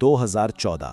2014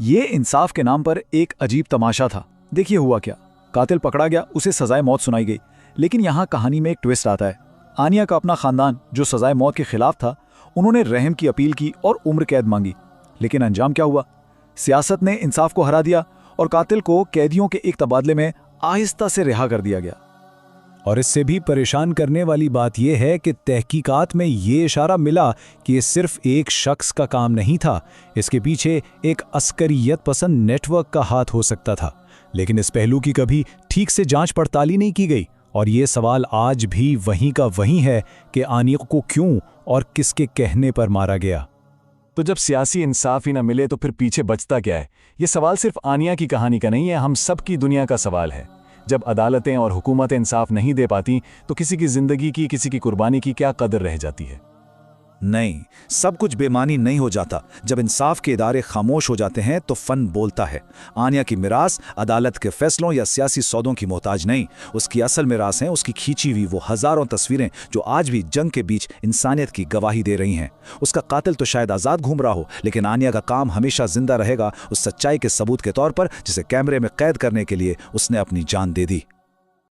ये इंसाफ के नाम पर एक अजीब तमाशा था। देखिए हुआ क्या, कातिल पकड़ा गया, उसे सजाए मौत सुनाई गई। लेकिन यहाँ कहानी में एक ट्विस्ट आता है। आनिया का अपना खानदान जो सजाए मौत के खिलाफ था, उन्होंने रहम की अपील की और उम्र कैद मांगी। लेकिन अंजाम क्या हुआ? सियासत ने इंसाफ को हरा दिया और कातिल को कैदियों के एक तबादले में आहिस्ता से रिहा कर दिया गया। और इससे भी परेशान करने वाली बात यह है कि तहकीकात में ये इशारा मिला कि ये सिर्फ एक शख्स का काम नहीं था, इसके पीछे एक अस्करियत पसंद नेटवर्क का हाथ हो सकता था। लेकिन इस पहलू की कभी ठीक से जांच पड़ताल ही नहीं की गई, और ये सवाल आज भी वहीं का वहीं है कि आनिया को क्यों और किसके कहने पर मारा गया। तो जब सियासी इंसाफ ही ना मिले तो फिर पीछे बचता क्या है? ये सवाल सिर्फ आनिया की कहानी का नहीं है, हम सब की दुनिया का सवाल है। जब अदालतें और हुकूमतें इंसाफ नहीं दे पाती तो किसी की जिंदगी की, किसी की कुर्बानी की क्या कदर रह जाती है? नहीं, सब कुछ बेमानी नहीं हो जाता। जब इंसाफ के इदारे खामोश हो जाते हैं तो फन बोलता है। आनिया की मिरास अदालत के फैसलों या सियासी सौदों की मोहताज नहीं, उसकी असल मिरास है उसकी खींची हुई वो हजारों तस्वीरें जो आज भी जंग के बीच इंसानियत की गवाही दे रही हैं। उसका कातिल तो शायद आज़ाद घूम रहा हो, लेकिन आनिया का काम हमेशा जिंदा रहेगा उस सच्चाई के सबूत के तौर पर जिसे कैमरे में कैद करने के लिए उसने अपनी जान दे दी।